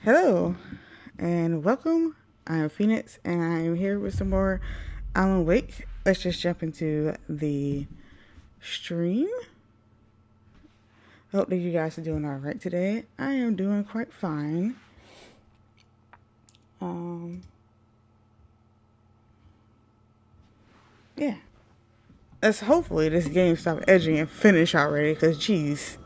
Hello and welcome. I'm Phoenix and I'm here with some more Alan Wake. Let's just jump into the stream. Hope that you guys are doing alright today. I am doing quite fine. Yeah. Let's hopefully this game stop edging and finish already, because geez.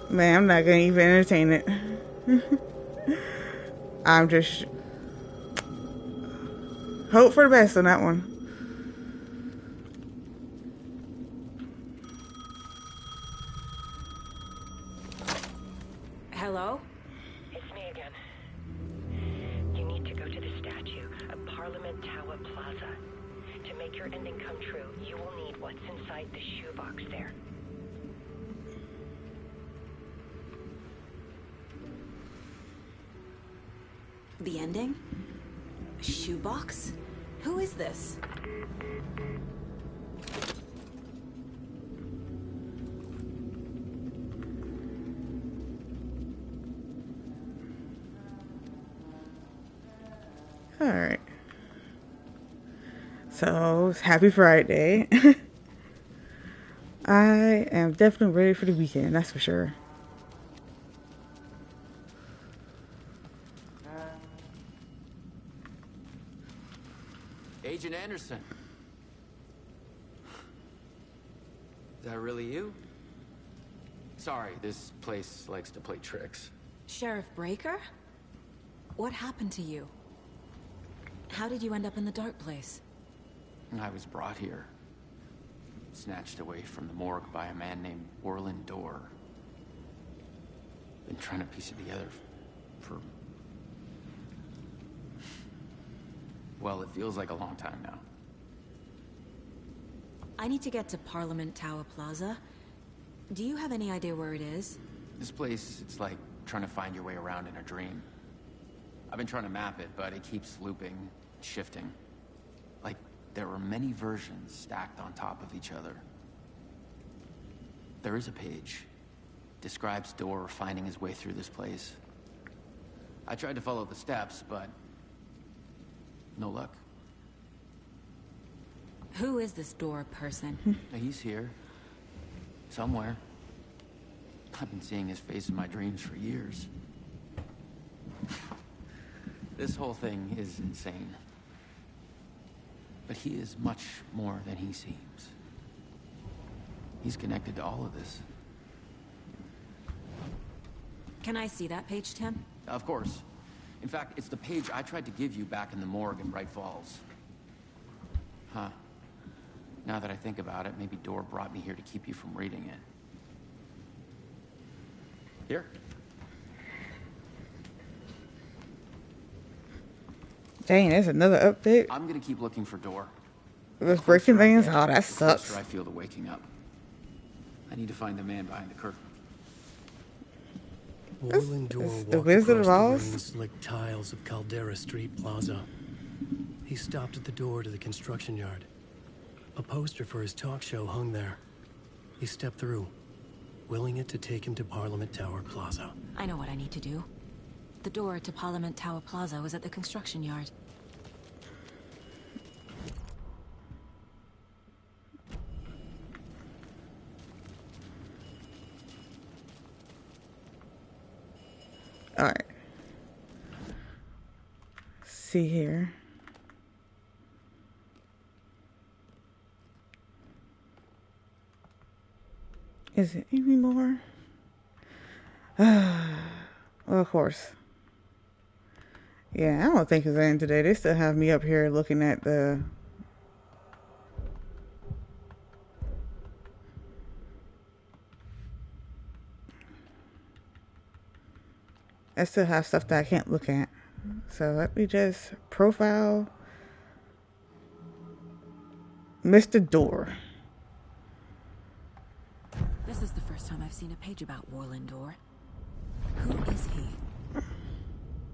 Man, I'm not gonna even entertain it. I'm just hope for the best on that one. Hello? It's me again. You need to go to the statue at Parliament Tower Plaza. To make your ending come true, you will need what's inside the shoebox there. The ending? A shoebox? Who is this? Alright. So, happy Friday. I am definitely ready for the weekend, that's for sure. Agent Anderson. Is that really you? Sorry, this place likes to play tricks. Sheriff Breaker? What happened to you? How did you end up in the dark place? I was brought here. Snatched away from the morgue by a man named Orland Dorr. Been trying to piece it together for... Well, it feels like a long time now. I need to get to Parliament Tower Plaza. Do you have any idea where it is? This place, it's like trying to find your way around in a dream. I've been trying to map it, but it keeps looping, shifting. Like there are many versions stacked on top of each other. There is a page. Describes Dorr finding his way through this place. I tried to follow the steps, but no luck. Who is this Dorr person? He's here. Somewhere. I've been seeing his face in my dreams for years. This whole thing is insane. But he is much more than he seems. He's connected to all of this. Can I see that page, Tim? Of course. In fact, it's the page I tried to give you back in the morgue in Bright Falls. Huh. Now that I think about it, maybe Dorr brought me here to keep you from reading it. Here. Dang, there's another update. I'm gonna keep looking for Dorr. With breaking things? The Oh, that closer sucks. I feel to waking up. I need to find the man behind the curtain. Orland Dorr It's the walked Wizard of across the Oz? rain-slick tiles of Caldera Street Plaza. He stopped at the door to the construction yard. A poster for his talk show hung there. He stepped through, willing it to take him to Parliament Tower Plaza. I know what I need to do. The door to Parliament Tower Plaza was at the construction yard. Alright. See here. Is it any more? Well, of course. Yeah, I don't think it's in today. They still have me up here looking at the... I still have stuff that I can't look at. So let me just profile Mr. Dorr. This is the first time I've seen a page about Warlindor. Who is he?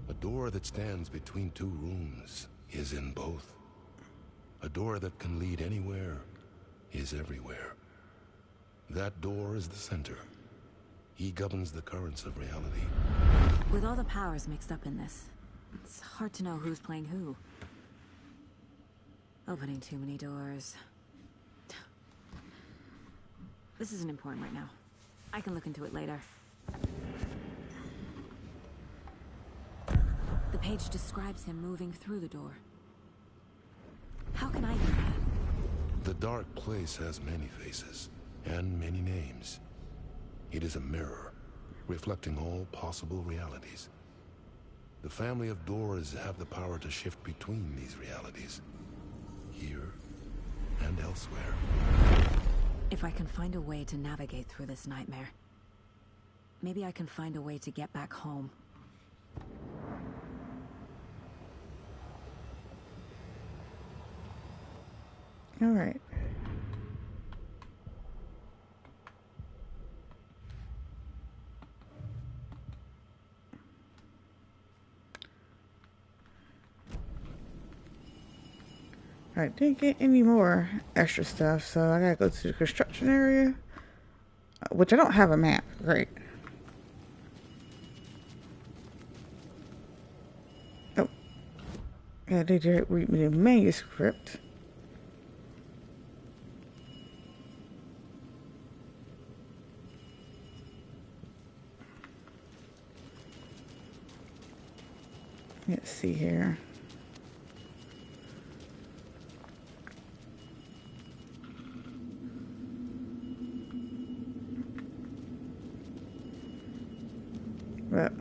A door that stands between two rooms is in both. A door that can lead anywhere is everywhere. That door is the center. He governs the currents of reality. With all the powers mixed up in this, it's hard to know who's playing who. Opening too many doors. This isn't important right now. I can look into it later. The page describes him moving through the door. How can I do that? The dark place has many faces and many names. It is a mirror, reflecting all possible realities. The family of doors have the power to shift between these realities, here and elsewhere. If I can find a way to navigate through this nightmare, maybe I can find a way to get back home. All right. Alright, didn't get any more extra stuff, so I gotta go to the construction area, which I don't have a map. Great. Oh, yeah, they did read me the manuscript. Let's see here. But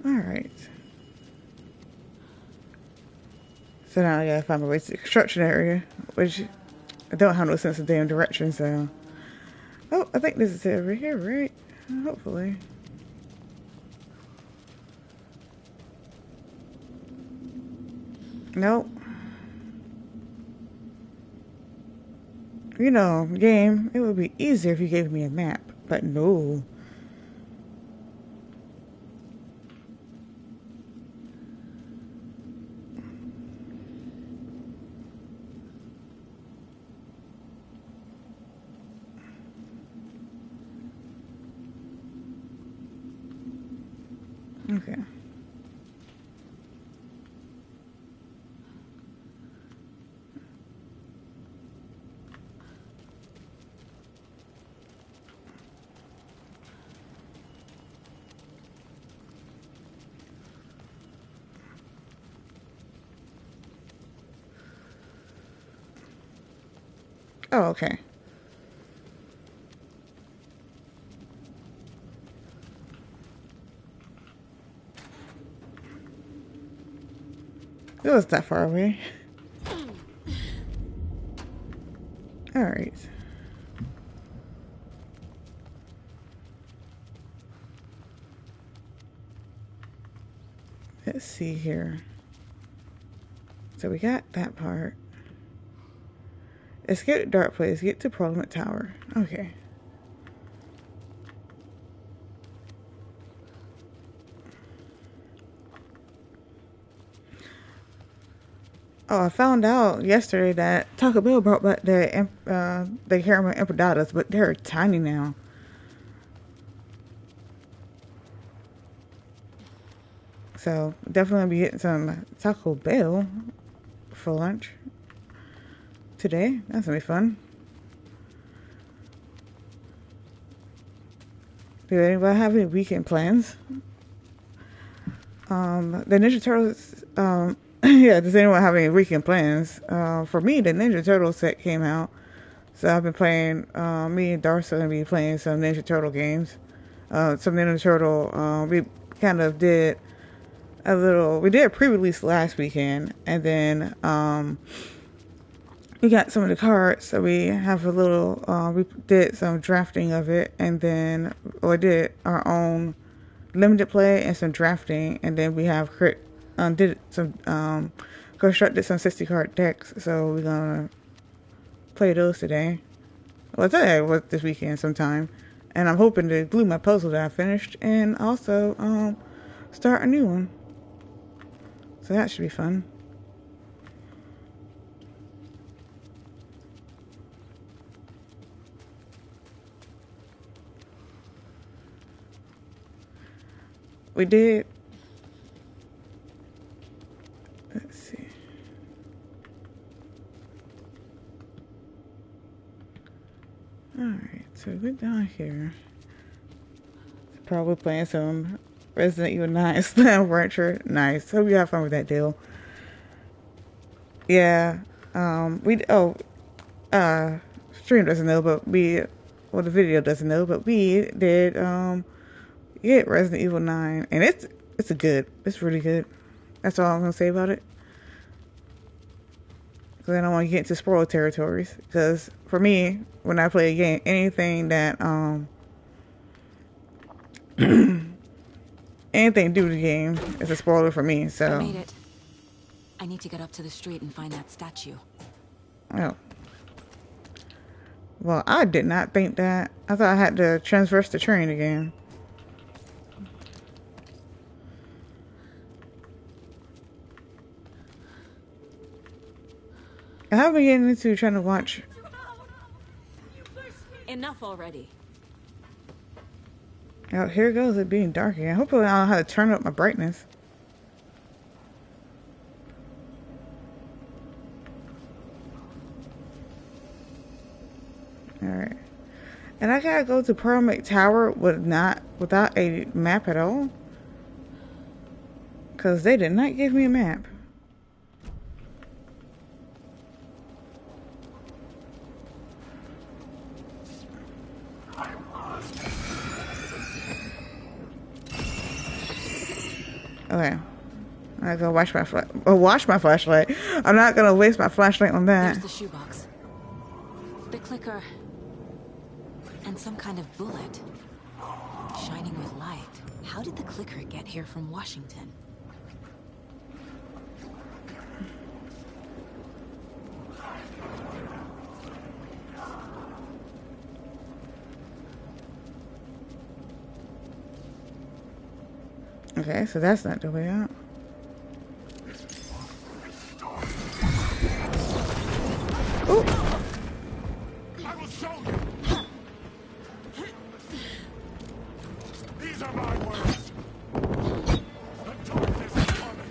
all right. So now I gotta find my way to the construction area, which I don't have no sense of damn direction. So, oh, I think this is it over here, right? Hopefully. Nope. You know, game, it would be easier if you gave me a map, but no. Okay. Oh, okay. It was that far away. Alright. Let's see here. So we got that part. Escape the dark place. Get to Parliament Tower. Okay. Oh, I found out yesterday that Taco Bell brought back the caramel empanadas, but they're tiny now. So definitely gonna be getting some Taco Bell for lunch today. That's gonna be fun. Do anybody have any weekend plans? The Ninja Turtles, yeah, does anyone have any weekend plans? For me, the Ninja Turtle set came out. So I've been playing, me and Darcy are going to be playing some Ninja Turtle games. Some Ninja Turtle, we kind of did we did a pre-release last weekend. And then, we got some of the cards. So we have we did some drafting of it. And then, we did our own limited play and some drafting. And then we have did some constructed some 60 card decks, so we're gonna play those today. Well, I thought it was this weekend sometime, and I'm hoping to glue my puzzle that I finished, and also start a new one. So that should be fun. We did. Let's see. Alright, so we're down here. Probably playing some Resident Evil 9 Slam Rancher. Nice. Hope you have fun with that deal. Yeah. Stream doesn't know, but the video doesn't know, but we did get Resident Evil 9, and it's really good. That's all I'm gonna say about it. Because I don't want to get into spoiler territories. Because for me, when I play a game, anything that anything to do with the game is a spoiler for me. So I made it. I need to get up to the street and find that statue. Oh. Well, I did not think that. I thought I had to transverse the train again. I have been getting into trying to watch. Enough already. Oh, here goes it being dark again. Hopefully I know how to turn up my brightness. Alright. And I gotta go to Parliament Tower without a map at all. Because they did not give me a map. Okay. I gotta wash my flashlight. I'm not gonna waste my flashlight on that. There's the shoebox. The clicker. And some kind of bullet. Shining with light. How did the clicker get here from Washington? Okay, so that's not the way out. Ooh. I will show you. These are my words. The darkness is coming.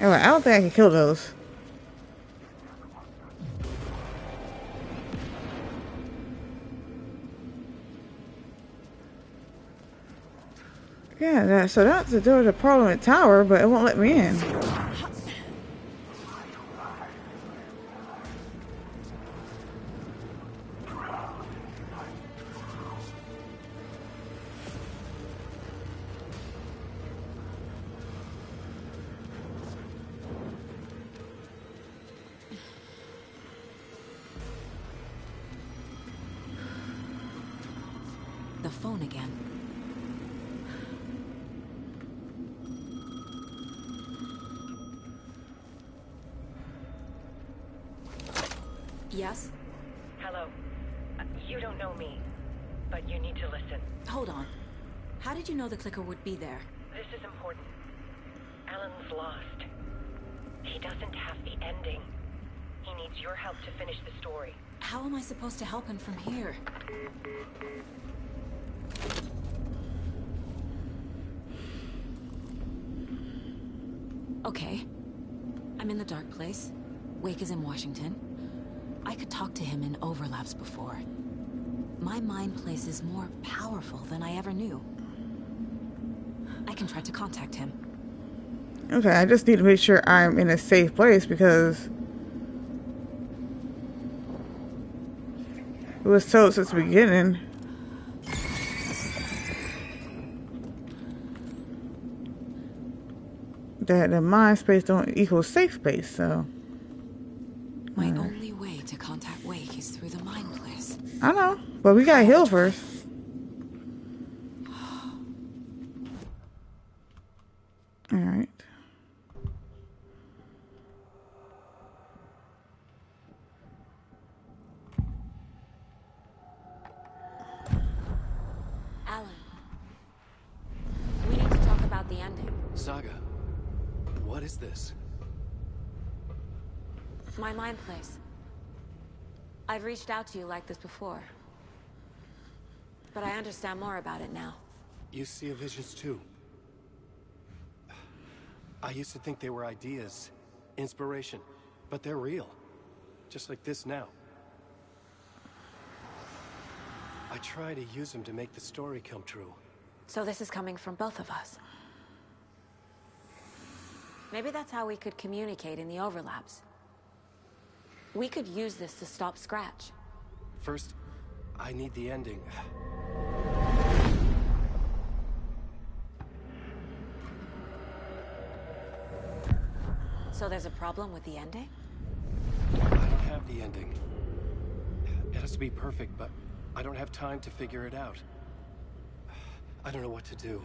Anyway, I don't think I can kill those. Yeah, so that's the door to Parliament Tower, but it won't let me in. The phone again. Yes? Hello. You don't know me, but you need to listen. Hold on. How did you know the clicker would be there? This is important. Alan's lost. He doesn't have the ending. He needs your help to finish the story. How am I supposed to help him from here? Okay. I'm in the dark place. Wake is in Washington. I could talk to him in overlaps before. My my mind place is more powerful than I ever knew. I can try to contact him. Okay, I just need to make sure I'm in a safe place because it was told since the beginning that the mind space don't equal safe space, so. My only way to contact Wake is through the mind place. I know, but we gotta heal first. Alright. Alan, we need to talk about the ending. Saga, what is this? My mind place. I've reached out to you like this before, but I understand more about it now. You see visions too. I used to think they were ideas, inspiration, but they're real. Just like this now. I try to use them to make the story come true. So this is coming from both of us. Maybe that's how we could communicate in the overlaps. We could use this to stop Scratch. First, I need the ending. So there's a problem with the ending? I don't have the ending. It has to be perfect, but I don't have time to figure it out. I don't know what to do.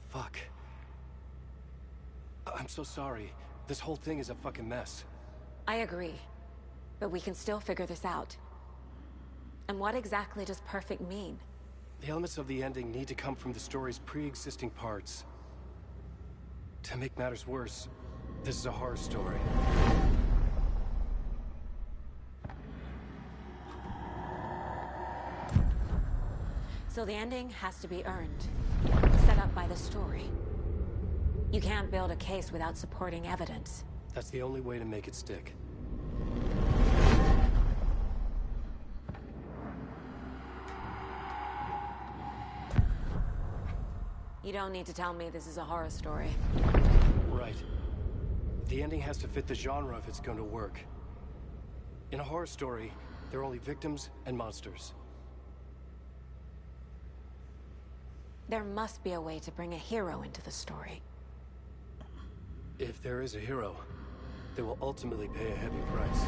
Fuck. I'm so sorry. This whole thing is a fucking mess. I agree, but we can still figure this out. And what exactly does perfect mean? The elements of the ending need to come from the story's pre-existing parts. To make matters worse, this is a horror story. So the ending has to be earned, set up by the story. You can't build a case without supporting evidence. That's the only way to make it stick. You don't need to tell me this is a horror story. Right. The ending has to fit the genre if it's going to work. In a horror story, there are only victims and monsters. There must be a way to bring a hero into the story. If there is a hero, they will ultimately pay a heavy price.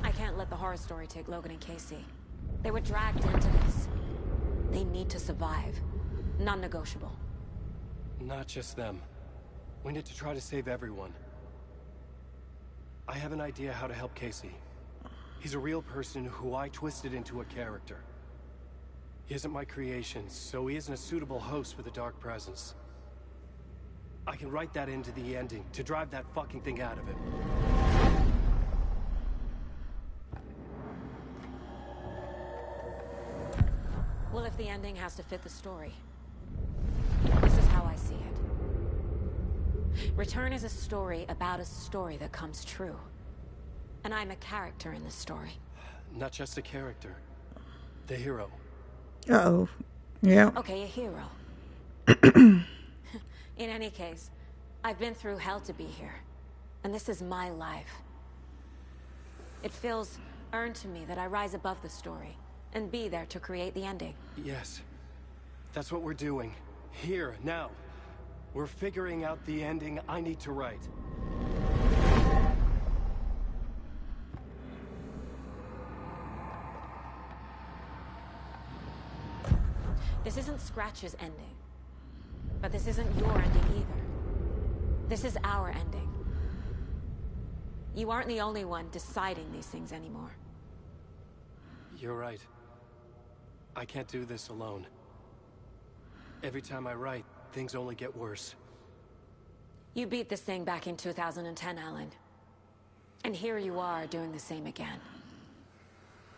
I can't let the horror story take Logan and Casey. They were dragged into this. They need to survive. Non-negotiable. Not just them. We need to try to save everyone. I have an idea how to help Casey. He's a real person who I twisted into a character. He isn't my creation, so he isn't a suitable host for the Dark Presence. I can write that into the ending to drive that fucking thing out of him. Well, if the ending has to fit the story, this is how I see it. Return is a story about a story that comes true. And I'm a character in this story. Not just a character. The hero. Uh-oh. Yeah. Okay, a hero. In any case, I've been through hell to be here. And this is my life. It feels earned to me that I rise above the story and be there to create the ending. Yes. That's what we're doing. Here, now. We're figuring out the ending I need to write. This isn't Scratch's ending. But this isn't your ending either. This is our ending. You aren't the only one deciding these things anymore. You're right. I can't do this alone. Every time I write, things only get worse. You beat this thing back in 2010, Alan. And here you are doing the same again.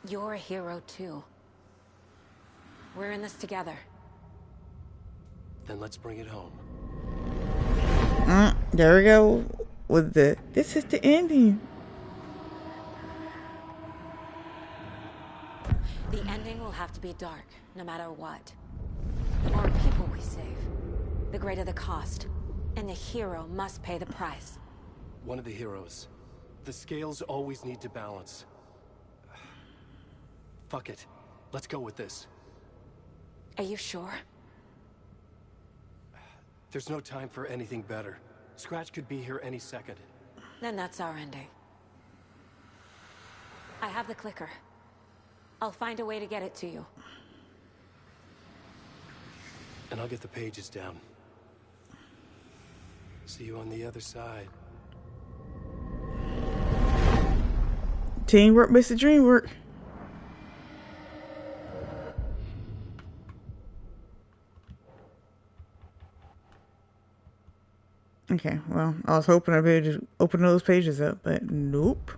You're a hero too. We're in this together. Then let's bring it home. There we go with the this is the ending. The ending will have to be dark, no matter what. The more people we save, the greater the cost. And the hero must pay the price. One of the heroes. The scales always need to balance. Fuck it. Let's go with this. Are you sure? There's no time for anything better. Scratch could be here any second. Then that's our ending. I have the clicker. I'll find a way to get it to you. And I'll get the pages down. See you on the other side. Teamwork makes the dream work. Okay, well, I was hoping I'd be able to open those pages up, but nope.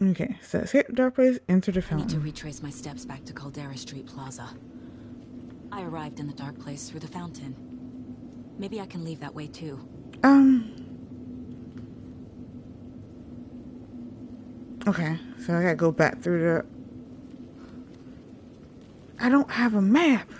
Okay, so escape the dark place, enter the I need to fountain. retrace my steps back to Caldera Street Plaza. I arrived in the dark place through the fountain. Maybe I can leave that way too. Okay, so I gotta go back through the... I don't have a map.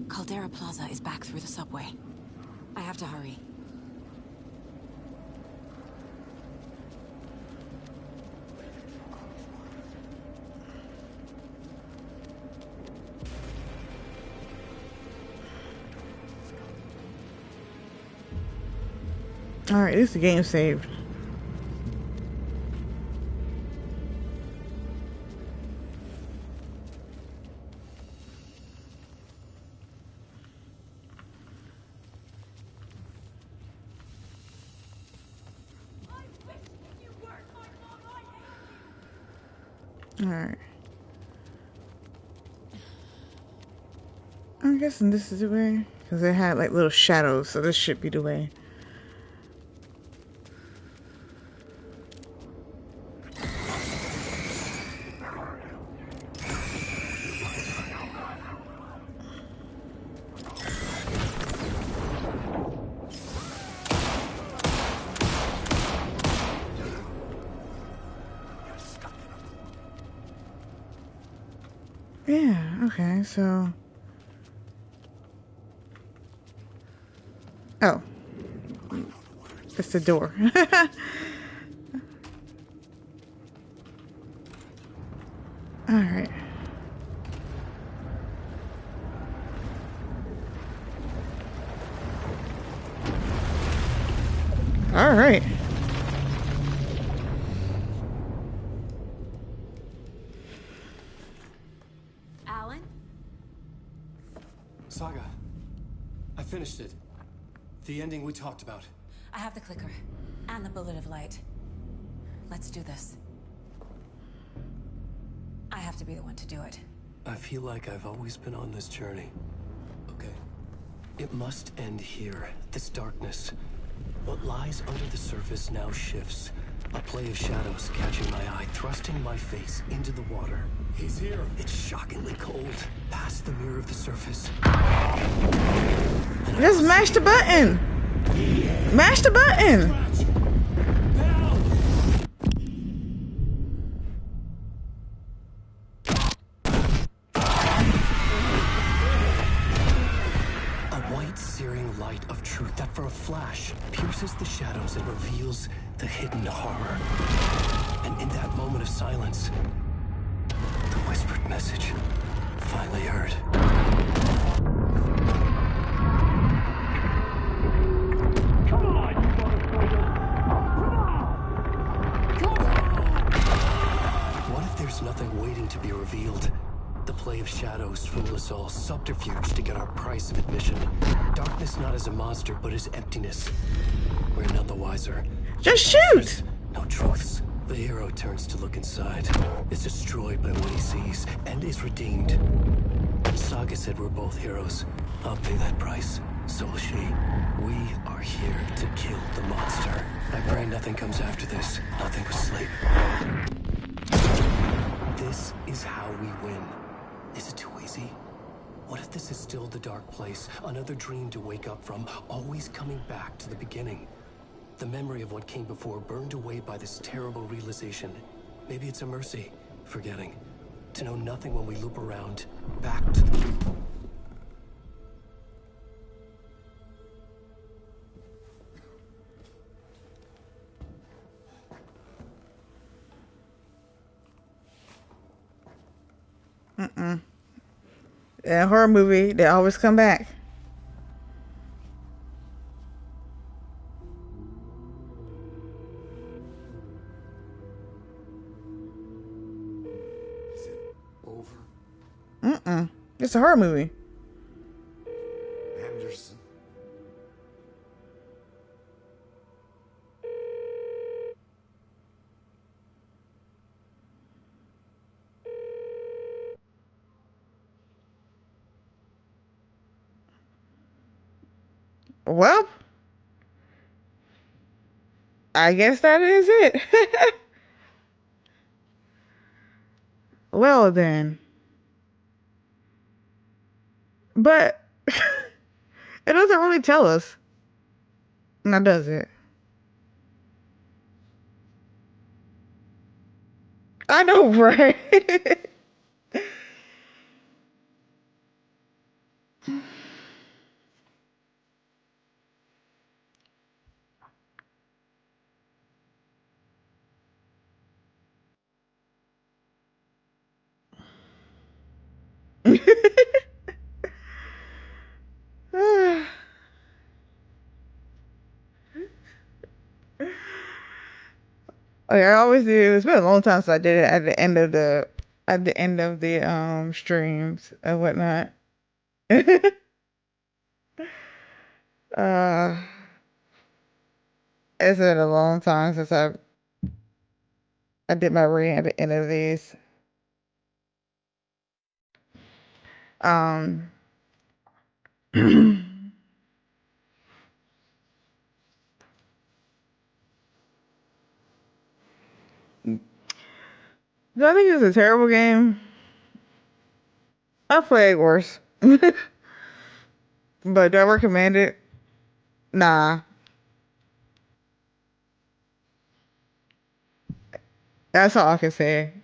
Caldera Plaza is back through the subway. I have to hurry. Alright, this is the game saved. Alright. I'm guessing this is the way. Because it had like little shadows, so this should be the way. Yeah, okay, so... Oh. It's the door. Alright. Alright. Alan? Saga, I finished it. The ending we talked about. I have the clicker. And the bullet of light. Let's do this. I have to be the one to do it. I feel like I've always been on this journey. Okay. It must end here. This darkness. What lies under the surface now shifts. A play of shadows catching my eye, thrusting my face into the water. He's here. It's shockingly cold. Past the mirror of the surface. Just mash the button! Mash the button! A white, searing light of truth that for a flash pierces the shadows and reveals the hidden horror. And in that moment of silence, the whispered message finally heard. What if there's nothing waiting to be revealed? The play of shadows fool us all, subterfuge to get our price of admission. Darkness not as a monster, but as emptiness. We're none the wiser. Just shoot! No truths. The hero turns to look inside, is destroyed by what he sees, and is redeemed. Saga said we're both heroes. I'll pay that price. So will she. We are here to kill the monster. I pray nothing comes after this. Nothing but sleep. This is how we win. Is it too easy? What if this is still the dark place? Another dream to wake up from, always coming back to the beginning. The memory of what came before burned away by this terrible realization. Maybe it's a mercy, forgetting. To know nothing when we loop around, back to the... In a horror movie, they always come back. Is it over? It's a horror movie. Anderson? Well, I guess that is it. Well then. But it doesn't really tell us. Now does it? I know, right? Like I always do. It's been a long time since I did it at the end of the streams and whatnot. uh it's been a long time since I did my reading at the end of these. Um do I think it's a terrible game? I've played worse. But do I recommend it? Nah. That's all I can say.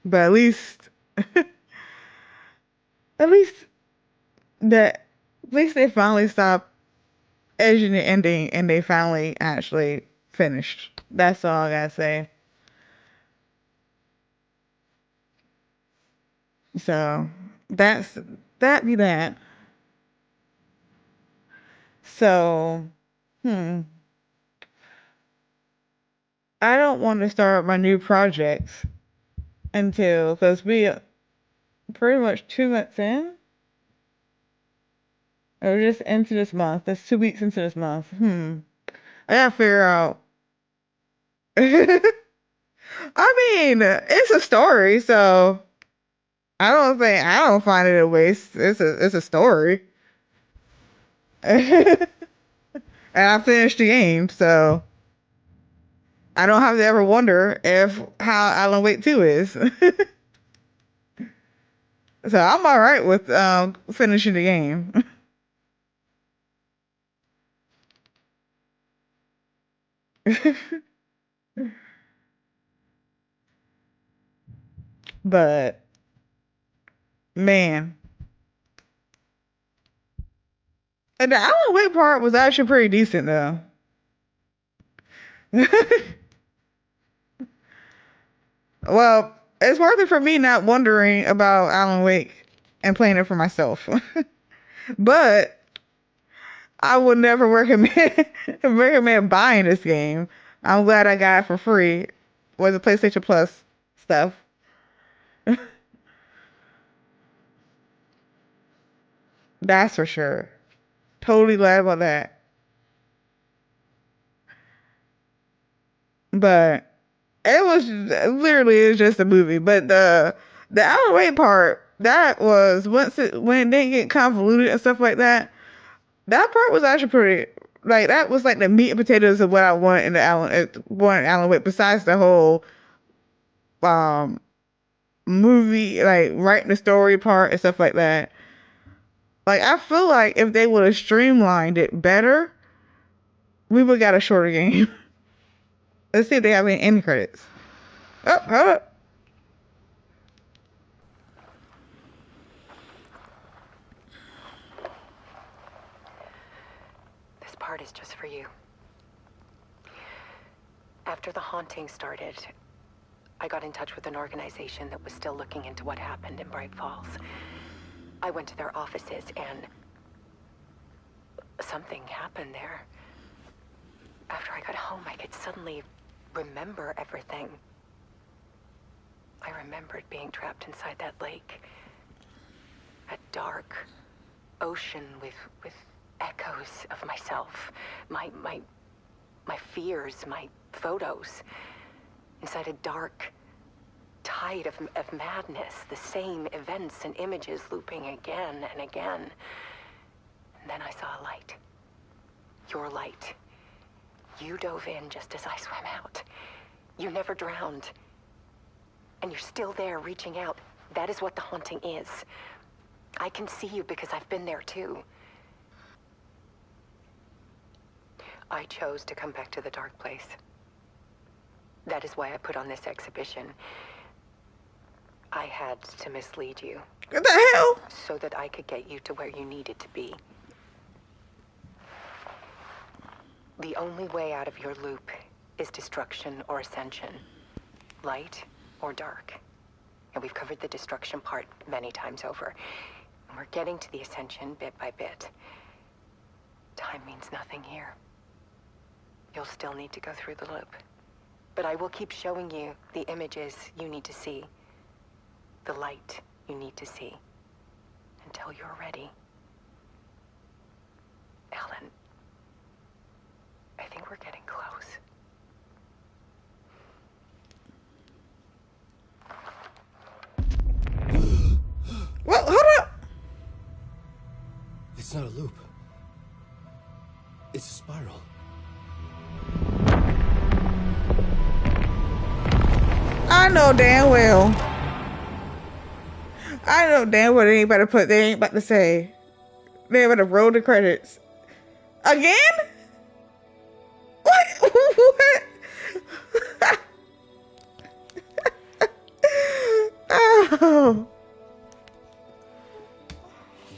But at least that at least they finally stopped edging the ending and they finally actually finished. That's all I gotta say. So that's that be that. So I don't want to start my new projects until because we pretty much 2 months in. Or just into this month. That's 2 weeks into this month. I gotta figure out. I mean, it's a story, so I don't find it a waste. It's a story. And I finished the game, so I don't have to ever wonder if how Alan Wake 2 is. So I'm alright with finishing the game. But man. And the Alan Wake part was actually pretty decent though. Well, it's worth it for me not wondering about Alan Wake and playing it for myself. But I would never recommend buying this game. I'm glad I got it for free with the PlayStation Plus stuff. That's for sure. Totally glad about that. But it was literally it's just a movie. But the Alan Wake part that was when it didn't get convoluted and stuff like that. That part was actually pretty. Like that was like the meat and potatoes of what I want in the Alan Wake. Besides the whole um movie, like writing the story part and stuff like that. Like I feel like if they would have streamlined it better, we would have got a shorter game. Let's see if they have any end credits. Oh, hold up. This part is just for you. After the haunting started, I got in touch with an organization that was still looking into what happened in Bright Falls. I went to their offices and something happened there. After I got home, I could suddenly remember everything. I remembered being trapped inside that lake. A dark ocean with echoes of myself. My fears, my photos. Inside a dark tide of madness. The same events and images looping again and again. And then I saw a light. Your light. You dove in just as I swam out. You never drowned. And you're still there reaching out. That is what the haunting is. I can see you because I've been there too. I chose to come back to the dark place. That is why I put on this exhibition. I had to mislead you. What the hell? So that I could get you to where you needed to be. The only way out of your loop is destruction or ascension. Light or dark. And we've covered the destruction part many times over. And we're getting to the ascension bit by bit. Time means nothing here. You'll still need to go through the loop. But I will keep showing you the images you need to see. The light you need to see. Until you're ready. Ellen, I think we're getting close. Well, hold up. It's not a loop. It's a spiral. I know damn well. I know damn well they ain't about to say. They ain't about to roll the credits. Again? What? What? Oh.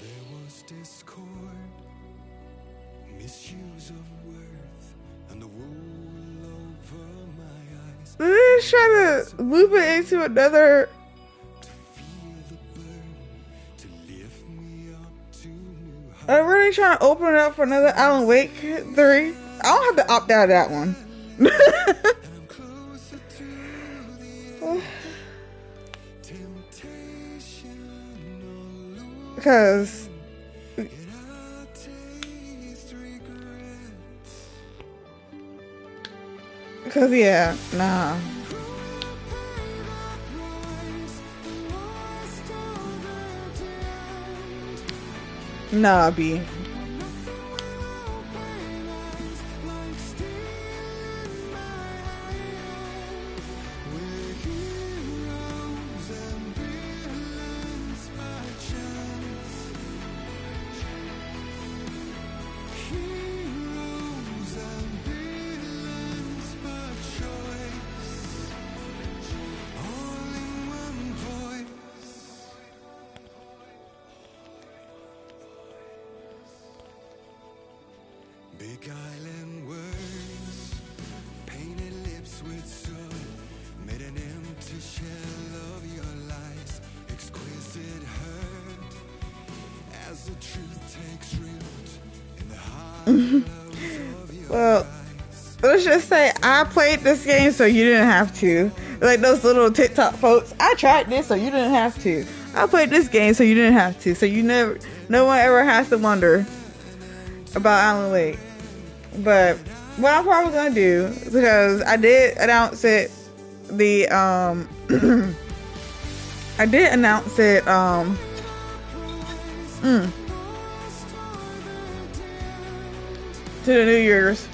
There was discord, misuse of worth, and the wool over my eyes. They're just trying to loop it into another. To feel the burn, to lift me up to new heights. I'm really trying to open it up for another Alan Wake 3. I don't have to opt out of that one. And I'm closer to the end. Temptation or lose, Because, and I taste regret. yeah, nah. Nah, B. Big island words, painted lips with soot, made an empty shell of your lies, exquisite hurt, as the truth takes root in the hollows of your Well, eyes. let's just say I played this game so you didn't have to. Like those little TikTok folks. I tried this so you didn't have to. I played this game so you didn't have to. So no one ever has to wonder about Alan Wake. But what I'm probably gonna do, because I did announce it, I did announce it, to the New Year's.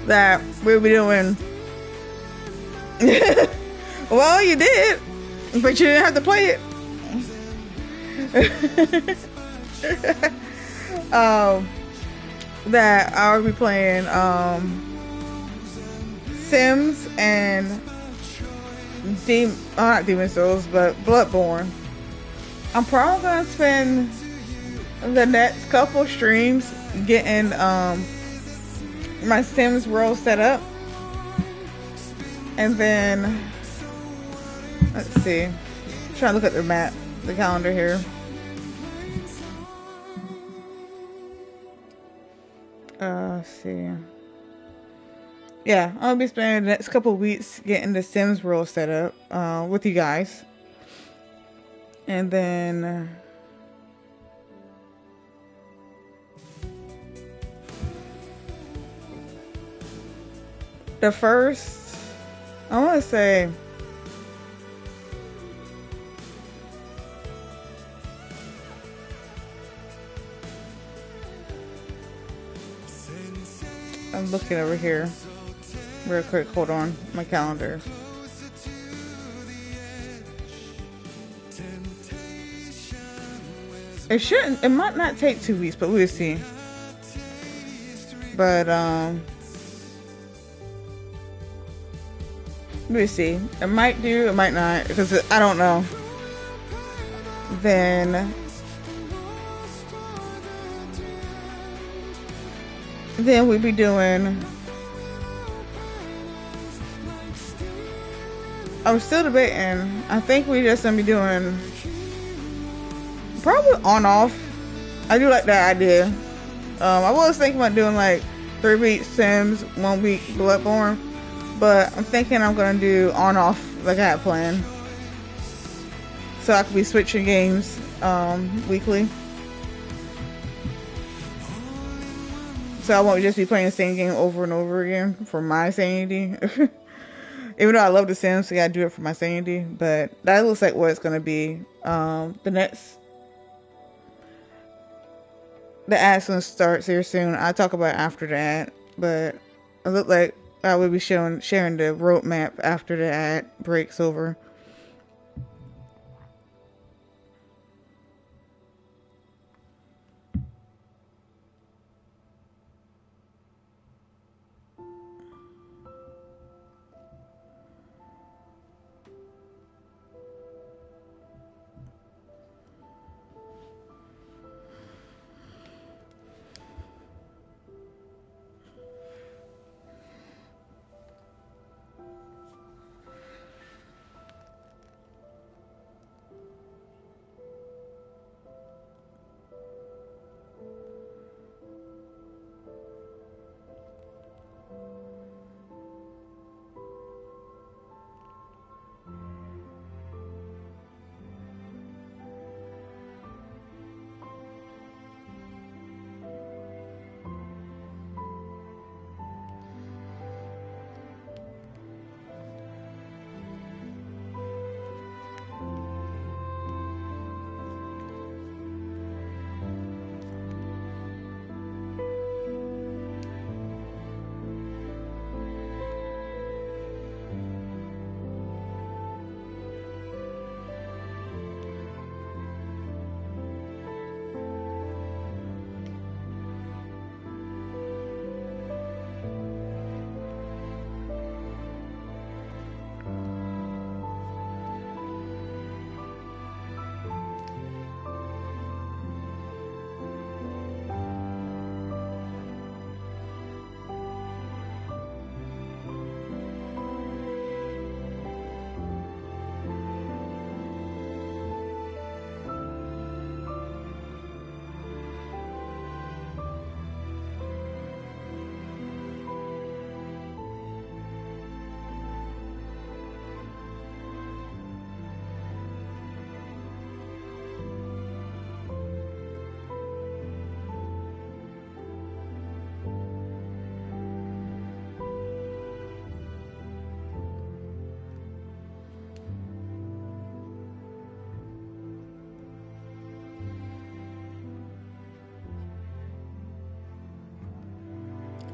That we'll be doing. Well, you did, but you didn't have to play it. That I'll be playing Sims and not Demon Souls, but Bloodborne. I'm probably gonna spend the next couple streams getting my Sims world set up, and then let's see. I'm trying to look at the map, the calendar here. Let's see. Yeah, I'll be spending the next couple of weeks getting the Sims world set up with you guys. And then the first, I want to say, I'm looking over here real quick. Hold on, my calendar. It shouldn't. It might not take 2 weeks, but we'll see. But we'll see. It might do. It might not, because I don't know. Then we'll be doing. I'm still debating. I think we just gonna be doing probably on off. I do like that idea. I was thinking about doing like 3 weeks Sims, 1 week Bloodborne, but I'm thinking I'm gonna do on off like I had planned, so I could be switching games weekly. So I won't just be playing the same game over and over again for my sanity. Even though I love The Sims, so I gotta do it for my sanity. But that looks like what it's gonna be. The ad's gonna start here soon. I'll talk about it after the ad. But it look like I will be sharing the roadmap after the ad breaks over.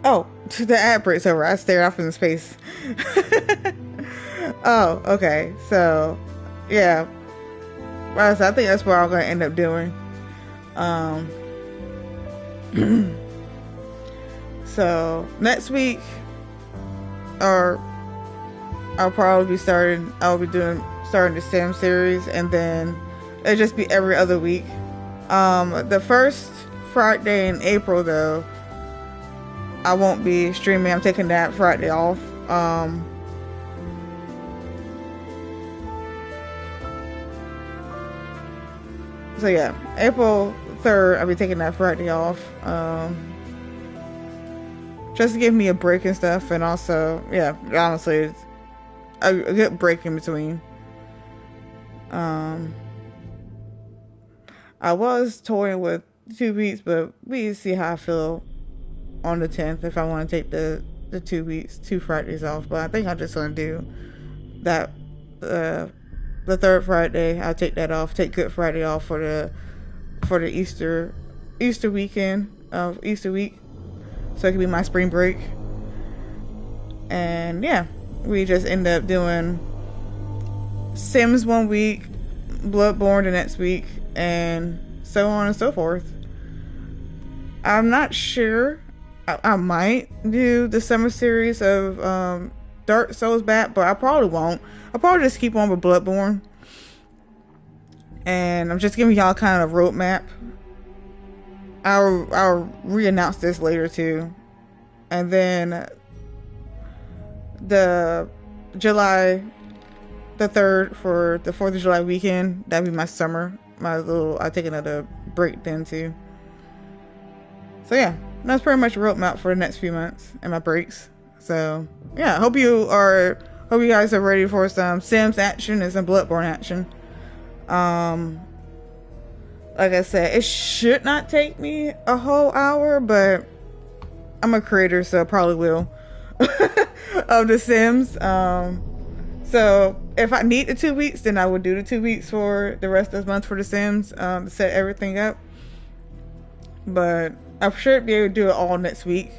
Oh, the ad breaks over. I stared off into space. Oh, okay. So, yeah. Well, so I think that's what I'm gonna end up doing. Um. So next week, or I'll probably be starting. I'll be starting the Sim series, and then it'll just be every other week. The first Friday in April, though, I won't be streaming. I'm taking that Friday off. So yeah, April 3rd, I'll be taking that Friday off. Just to give me a break and stuff, and also, yeah, honestly, it's a good break in between. I was toying with 2 weeks, but we see how I feel on the 10th if I want to take the 2 weeks, 2 Fridays off. But I think I'm just gonna do that. The third Friday, I'll take that off. Take Good Friday off for the Easter weekend of Easter week, so it can be my spring break. And yeah, we just end up doing Sims one week, Bloodborne the next week, and so on and so forth. I'm not sure. I might do the summer series of Dark Souls back, but I probably won't. I'll probably just keep on with Bloodborne. And I'm just giving y'all kind of a roadmap. I'll re-announce this later too. And then the July the 3rd for the 4th of July weekend, that'd be my summer. I'll take another break then too. So yeah, that's pretty much a roadmap for the next few months and my breaks. So yeah, hope you guys are ready for some Sims action and some Bloodborne action. Like I said, it should not take me a whole hour, but I'm a creator, so it probably will. Of The Sims. So if I need the 2 weeks, then I would do the 2 weeks for the rest of the month for The Sims, to set everything up. But I should be able to do it all next week.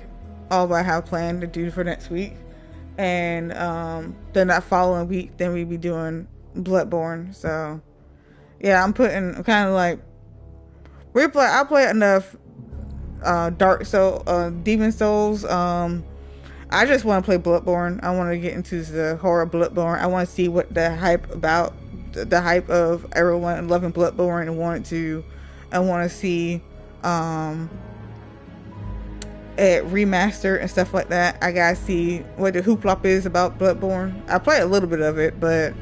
All I have planned to do for next week. And then that following week, then we'll be doing Bloodborne. So yeah, I'm kind of like, I play enough Demon Souls. I just want to play Bloodborne. I want to get into the horror Bloodborne. I want to see what the hype of everyone loving Bloodborne, and want to see it remastered and stuff like that. I gotta see what the hoopla is about Bloodborne. I play a little bit of it, but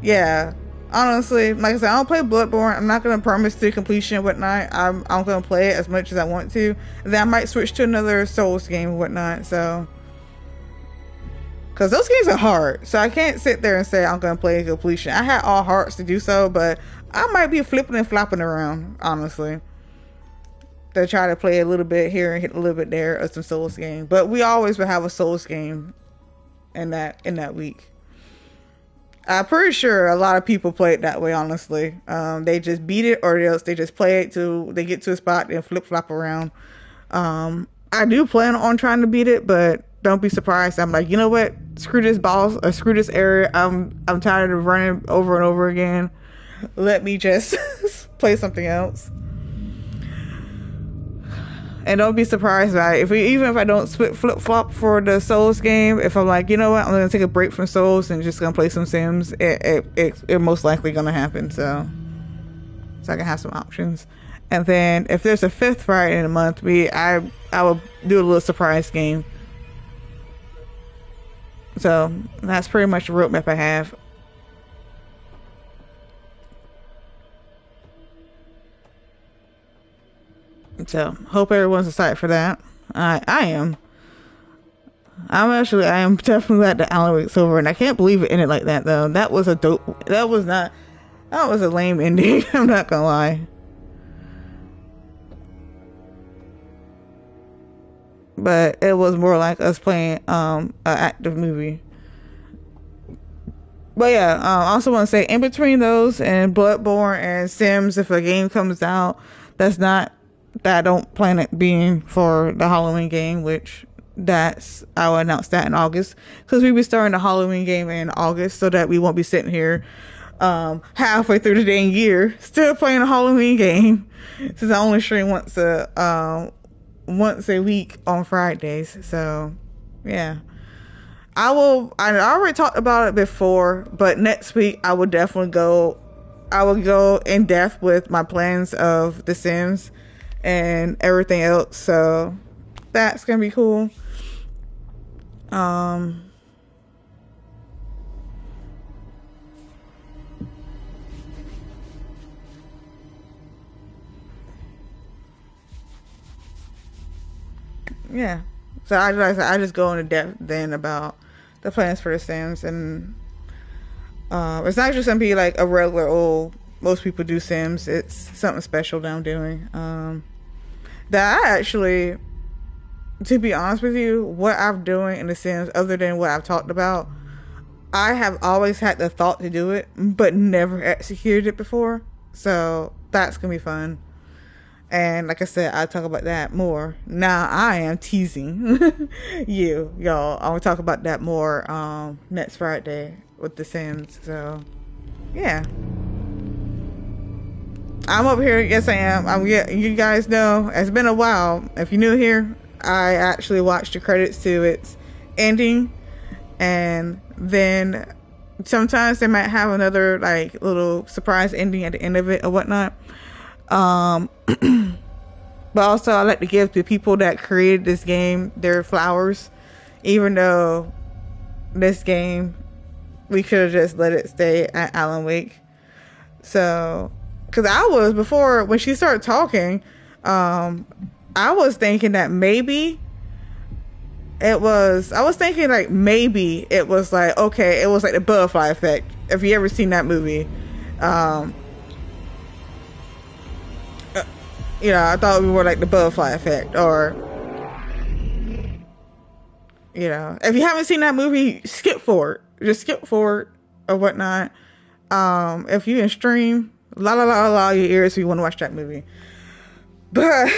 yeah, honestly, like I said, I don't play Bloodborne. I'm not gonna promise to completion and whatnot. I'm gonna play it as much as I want to. And then I might switch to another Souls game and whatnot. So, because those games are hard, so I can't sit there and say I'm gonna play completion. I had all hearts to do so, but I might be flipping and flopping around, honestly, to try to play a little bit here and hit a little bit there of some Souls game. But we always will have a Souls game in that week. I'm pretty sure a lot of people play it that way, honestly. They just beat it, or else they just play it till they get to a spot and flip flop around. I do plan on trying to beat it, but don't be surprised. I'm like, you know what? Screw this boss, or screw this area. I'm tired of running over and over again. Let me just play something else. And don't be surprised by it. Even if I don't flip flop for the Souls game, if I'm like, you know what, I'm gonna take a break from Souls and just gonna play some Sims, it most likely gonna happen. So I can have some options. And then if there's a 5th Friday in the month, I will do a little surprise game. So that's pretty much the roadmap I have. So hope everyone's excited for that. I am. I am definitely glad that Alan Wake's over, and I can't believe it ended like that though. That was a lame ending. I'm not gonna lie. But it was more like us playing an active movie. But yeah, I also want to say, in between those and Bloodborne and Sims, if a game comes out that I don't plan it being for the Halloween game, which I will announce that in August, because we'll be starting the Halloween game in August, so that we won't be sitting here halfway through the dang year still playing a Halloween game, since I only stream once a week on Fridays. So yeah, I already talked about it before, but next week I will definitely go. I will go in depth with my plans of The Sims and everything else. So that's gonna be cool. Yeah. So I just go into depth then about the plans for The Sims, and it's not just gonna be like a regular old most people do Sims. It's something special that I'm doing. That I actually, to be honest with you, what I'm doing in The Sims, other than what I've talked about, I have always had the thought to do it, but never executed it before. So that's gonna be fun. And like I said, I'll talk about that more. Now I am teasing y'all. I'll talk about that more next Friday with The Sims. So yeah, I'm over here. Yes, I am. Yeah, you guys know it's been a while. If you're new here, I actually watched the credits to its ending, and then sometimes they might have another like little surprise ending at the end of it or whatnot. But also I like to give the people that created this game their flowers, even though this game we could have just let it stay at Alan Wake. So, because I was, before when she started talking, I was thinking that maybe it was, maybe it was like, okay, it was like the butterfly effect. If you ever seen that movie, you know, I thought we were like the butterfly effect, or, you know, if you haven't seen that movie, skip forward, just skip forward or whatnot. If you can stream, your ears if you want to watch that movie. But,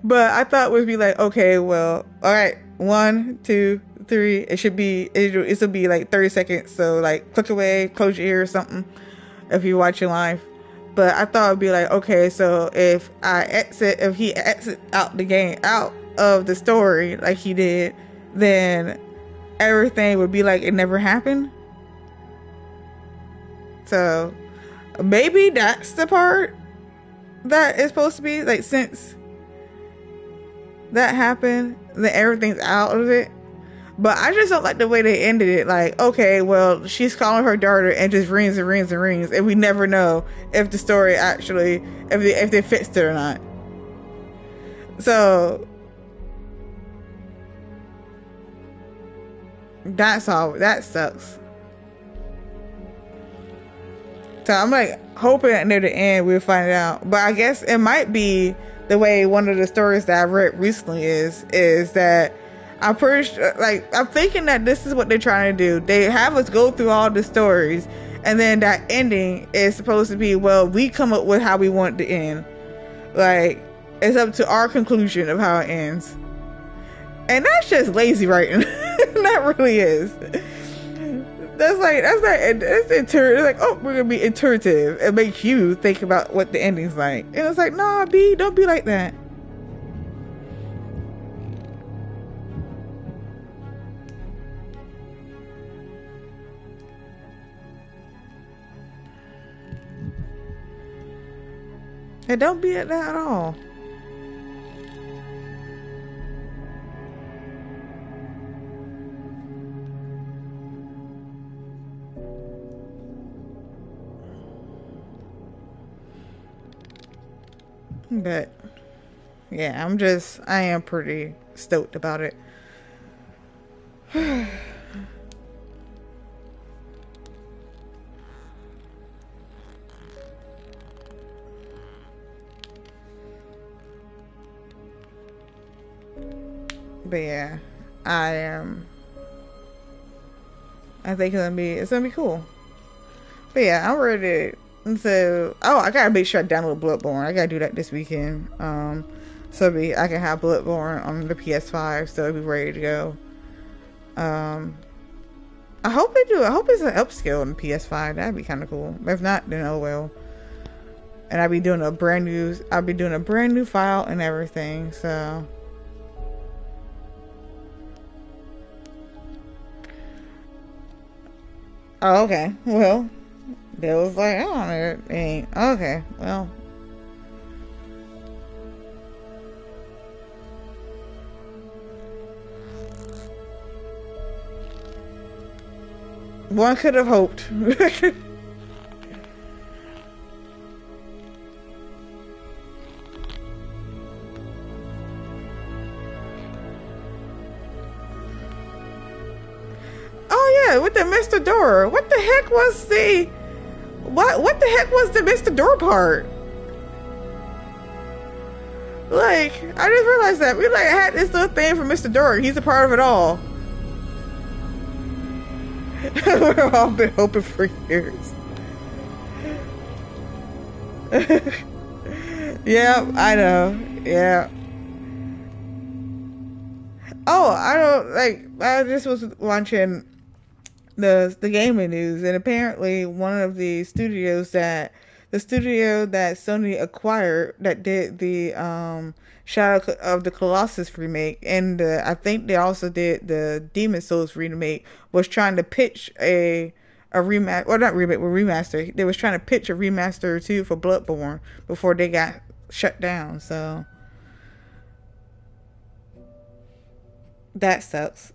but I thought it would be like, okay, well, all right, 1, 2, 3. It'll be like 30 seconds. So like click away, close your ear or something if you're watching live. But I thought it'd be like, okay, so if he exits out the game, out of the story like he did, then everything would be like it never happened. So maybe that's the part that is supposed to be like, since that happened, then everything's out of it. But I just don't like the way they ended it. Like, okay, well, she's calling her daughter and just rings and rings and rings, and we never know if the story actually, if they fixed it or not. So that's all. That sucks. So I'm like hoping that near the end we'll find out. But I guess it might be the way one of the stories that I read recently is that I'm pretty sure, like, I'm thinking that this is what they're trying to do. They have us go through all the stories, and then that ending is supposed to be, well, we come up with how we want it to end. Like, it's up to our conclusion of how it ends. And that's just lazy writing. That really is. It's intuitive. It's like, oh, we're gonna be intuitive. It makes you think about what the ending's like. And it's like, nah, B, don't be like that. And don't be at that at all. But yeah, I am pretty stoked about it. But yeah, I think it's gonna be cool. But yeah, I'm ready. And so, I gotta make sure I download Bloodborne. I gotta do that this weekend. So I can have Bloodborne on the PS5, so it'll be ready to go. I hope they do. I hope it's an upscale on the PS5. That'd be kind of cool. If not, then oh well. And I'll be doing a brand new file and everything. So. Oh, okay. Well, they was like, I don't know. It ain't okay. Well. One could have hoped. Oh yeah, with the Mr. Door. What the heck was the what the heck was the Mr. Door part? Like, I just realized that we like had this little thing for Mr. Door. He's a part of it all. We've all been hoping for years. Yeah, I know. Yeah. Oh, I don't like. I just was watching the gaming news, and apparently one of the studio that Sony acquired that did the Shadow of the Colossus remake, and I think they also did the Demon Souls remake, was trying to pitch a remaster, or not remake, but remaster. They was trying to pitch a remaster too for Bloodborne before they got shut down. So that sucks.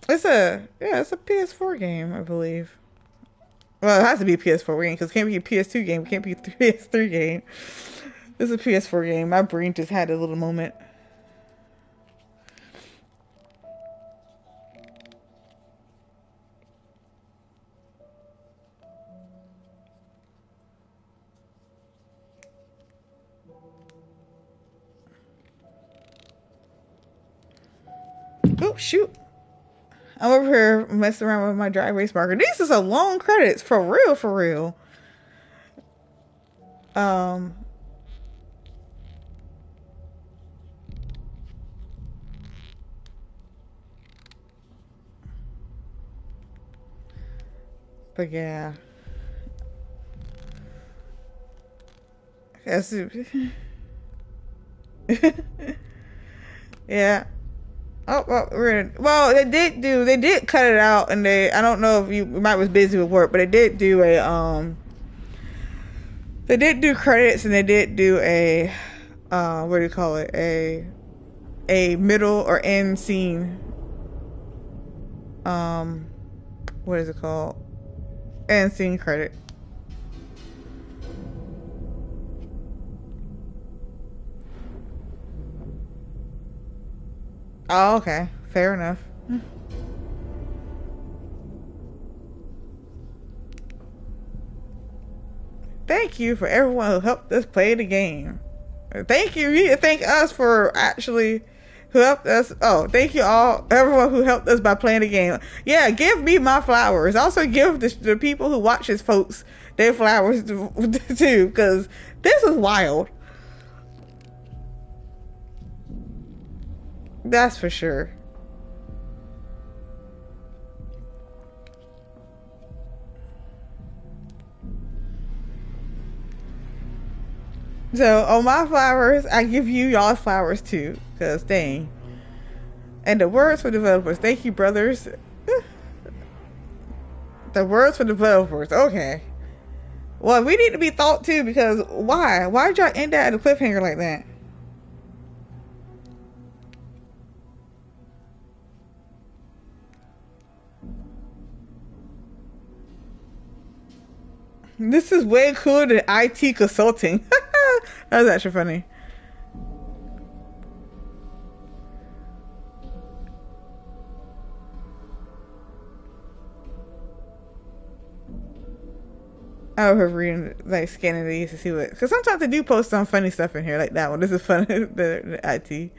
It's a PS4 game, I believe. Well, it has to be a PS4 game because it can't be a PS2 game. It can't be a PS3 game. It's a PS4 game. My brain just had a little moment. Oh shoot! I'm over here messing around with my dry erase marker. These are some long credits, for real, for real. But yeah. That's yeah. Oh, well, they did cut it out, and I don't know if you might was busy with work, but they did do they did do credits, and they did do a, what do you call it, a middle or end scene, what is it called, end scene credit. Oh, okay, fair enough. Thank you for everyone who helped us play the game. Thank you. You need to thank us for actually who helped us. Oh, thank you all, everyone who helped us by playing the game. Yeah, give me my flowers. Also give the people who watch this folks their flowers too, because this is wild. That's for sure. So on my flowers, I give you y'all flowers too, because dang. And the words for developers. Thank you, brothers. The words for developers. Okay. Well, we need to be thought too, because why? Why'd y'all end that at a cliffhanger like that? This is way cooler than IT consulting. That was actually funny. I was reading, like, scanning these to see what, because sometimes they do post some funny stuff in here, like that one. This is funny, the IT.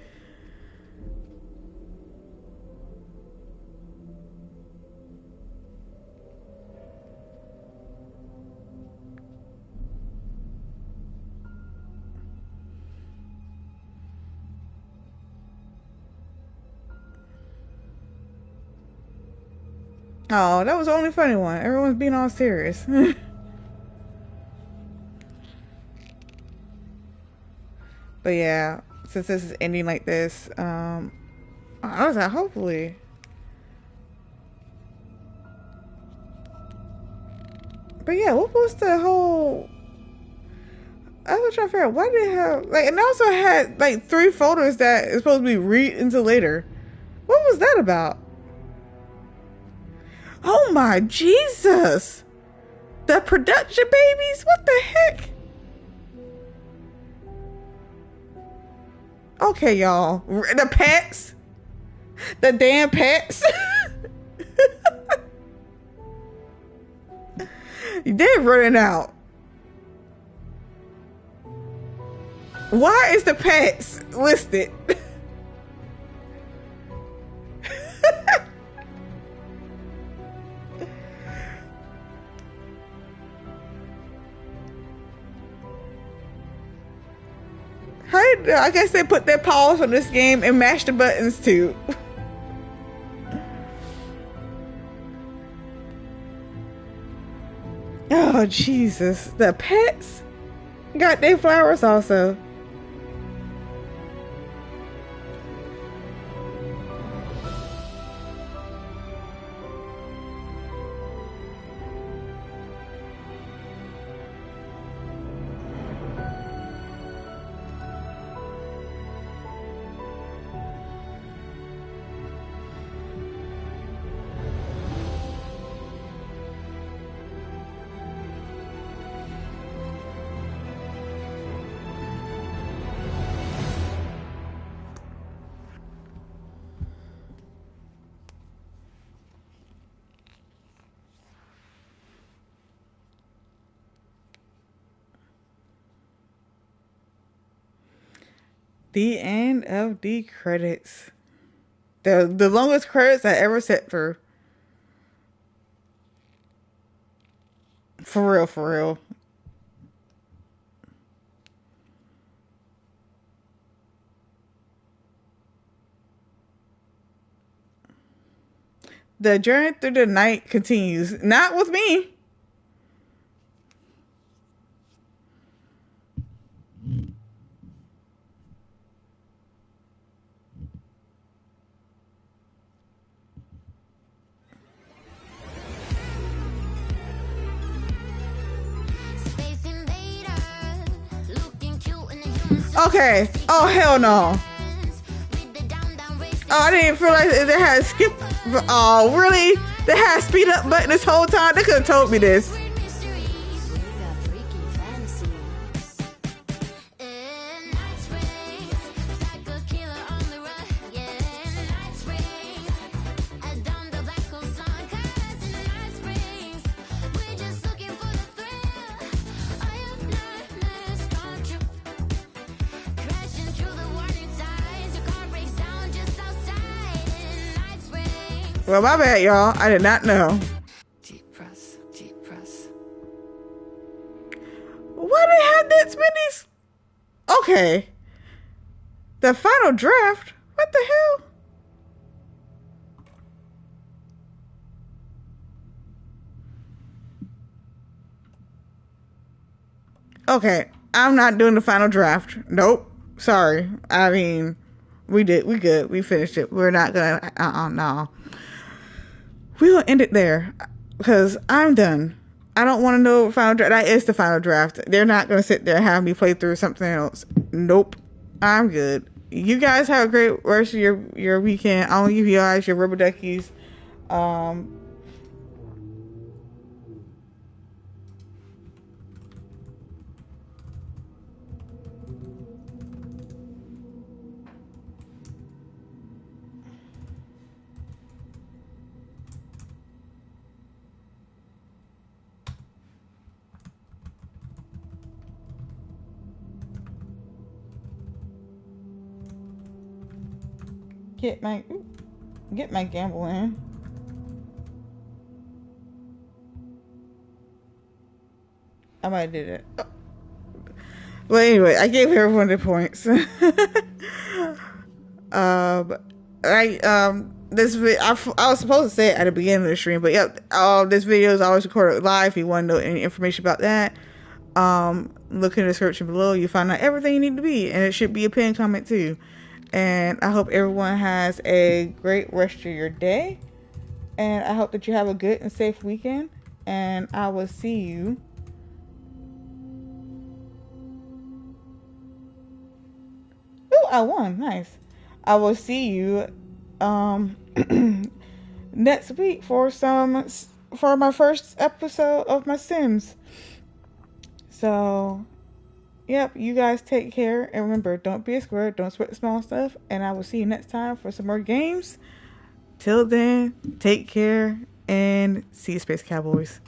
Oh, that was the only funny one. Everyone's being all serious. But yeah, since this is ending like this, I was like, hopefully. But yeah, what was the whole? I was trying to figure out why did it have like, and I also had like 3 folders that is supposed to be read until later. What was that about? Oh my Jesus! The production babies? What the heck? Okay, y'all. The pets. The damn pets. They're running out. Why is the pets listed? I guess they put their paws on this game and mashed the buttons too. Oh Jesus, the pets got their flowers also. The end of the credits. The longest credits I ever sat through. For real, for real. The journey through the night continues. Not with me. Okay. Oh, hell no. Oh, I didn't feel like they had skip. Oh, really? They had speed up button this whole time? They could have told me this. Well, my bad, y'all. I did not know. Deep press, deep press. Why they have this many? Okay. The final draft? What the hell? Okay. I'm not doing the final draft. Nope. Sorry. I mean, we did. We good. We finished it. We're not gonna. No. We will end it there because I'm done. I don't want to know final draft. That is the final draft. They're not going to sit there and have me play through something else. Nope. I'm good. You guys have a great rest of your weekend. I'll give you guys your rubber duckies. Get my gamble in. I might have did it. Oh. Well, anyway, I gave everyone the points. I was supposed to say it at the beginning of the stream, but yep, this video is always recorded live. If you want to know any information about that, look in the description below. You find out everything you need to be, and it should be a pinned comment too. And I hope everyone has a great rest of your day, and I hope that you have a good and safe weekend. And I will see you. Ooh, I won. Nice. I will see you next week for my first episode of my Sims. So, yep, you guys take care, and remember, don't be a square, don't sweat the small stuff, and I will see you next time for some more games. Till then, take care, and see you, Space Cowboys.